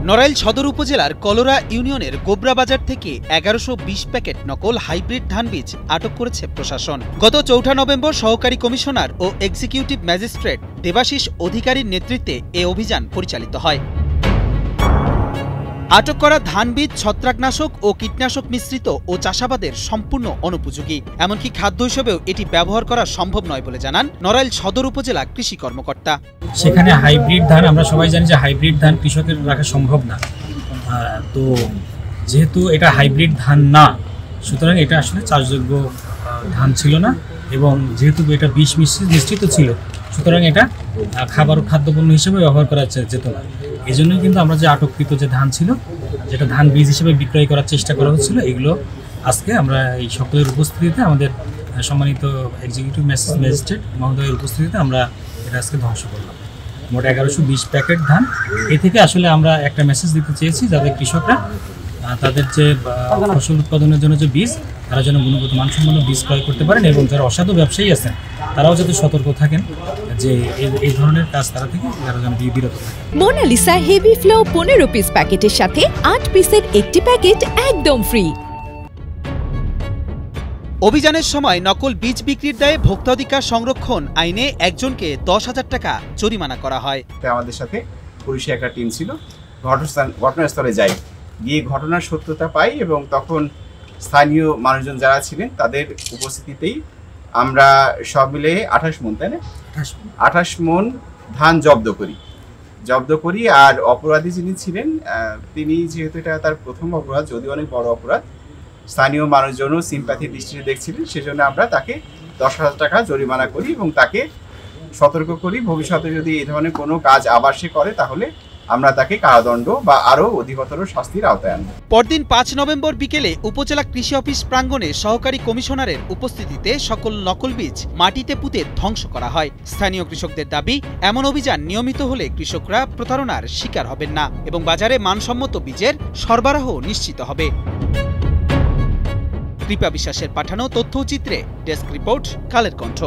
নড়াইল সদর উপজেলার কলোরা ইউনিয়নের গোবরা বাজার থেকে ১১২০ প্যাকেট নকল হাইব্রিড ধান বীজ আটক করেছে প্রশাসন। গত ৪ নভেম্বর সহকারী কমিশনার ও এক্সিকিউটিভ ম্যাজিস্ট্রেট দেবাশিস অধিকারীর নেতৃত্বে এ অভিযান পরিচালিত হয়। আটক করা ধান বীজ ছত্রাকনাশক ও কীটনাশক মিশ্রিত ও চাষাবাদের সম্পূর্ণ অনুপযোগী, এমনকি খাদ্য হিসেবেও এটি ব্যবহার করা সম্ভব নয় বলে জানান নড়াইল সদর উপজেলা কৃষি কর্মকর্তা। সেখানে হাইব্রিড ধান, আমরা সবাই জানি যে হাইব্রিড ধান কৃষকের রাখা সম্ভব না। তো যেহেতু এটা হাইব্রিড ধান না, সুতরাং এটা আসলে চাষযোগ্য ধান ছিল না, এবং যেহেতু এটা বিষ মিশ্রিত ছিল, সুতরাং এটা খাবার ও খাদ্যপণ্য হিসেবে ব্যবহার করা যেত না। এই জন্যই কিন্তু আমরা যে আটককৃত যে ধান ছিল, যেটা ধান বীজ হিসেবে বিক্রয় করার চেষ্টা করা হচ্ছিল, এগুলো আজকে আমরা এই সকলের উপস্থিতিতে, আমাদের সম্মানিত এক্সিকিউটিভ ম্যাজিস্ট্রেট মহোদয়ের উপস্থিতিতে আমরা এটা আজকে ধ্বংস করলাম। মোট ১১২০ প্যাকেট ধান। এ থেকে আসলে আমরা একটা মেসেজ দিতে চেয়েছি, যাতে কৃষকরা তাদের যে ফসল উৎপাদনের জন্য যে বীজ, তারা যেন গুণগত মানসম্পন্ন বীজ ক্রয় করতে পারেন, এবং যারা অসাধু ব্যবসায়ী আছেন তারাও যাতে সতর্ক থাকেন যে এই ধরনের কাজ তারা থেকে তারা যেন বিরত থাকেন। মোনালিসা হেভি ফ্লো 15 পিস প্যাকেটের সাথে 8 পিসের একটি প্যাকেট একদম ফ্রি। অভিযানের সময় নকল বীজ বিক্রির দায়ে ভোক্তাধিকার সংরক্ষণ আইনে একজনকে ১০,০০০ টাকা জরিমানা করা হয়। আমাদের সাথে পুলিশের একটা টিম ছিল, ঘটনাস্থলে যাই, গিয়ে ঘটনার সত্যতা পাই, এবং তখন স্থানীয় মানুষজন যারা ছিলেন তাদের উপস্থিতিতেই আমরা সব মিলে ২৮ মণ, তাই না, ২৮ মণ ধান জব্দ করি। আর অপরাধী যিনি ছিলেন, তিনি যেহেতু এটা তার প্রথম অপরাধ, যদিও অনেক বড় অপরাধ, স্থানীয় মানুষজনও সিম্প্যাথির দৃষ্টিতে দেখছিলেন, সেজন্য আমরা তাকে ১০,০০০ টাকা জরিমানা করি এবং তাকে সতর্ক করি, ভবিষ্যতে যদি এই ধরনের কোনো কাজ আবার সে করে তাহলে আমরা তাকে কারাদণ্ড বা আরও অধিকতর শাস্তির আওতায় আনব। পরদিন ৫ নভেম্বর বিকেলে উপজেলা কৃষি অফিস প্রাঙ্গণে সহকারী কমিশনারের উপস্থিতিতে সকল নকল বীজ মাটিতে পুঁতে ধ্বংস করা হয়। স্থানীয় কৃষকদের দাবি, এমন অভিযান নিয়মিত হলে কৃষকরা প্রতারণার শিকার হবেন না এবং বাজারে মানসম্মত বীজের সরবরাহ নিশ্চিত হবে। কৃপা বিশ্বাসের পাঠানো তথ্যচিত্রে ডেস্ক রিপোর্ট, কালের কণ্ঠ।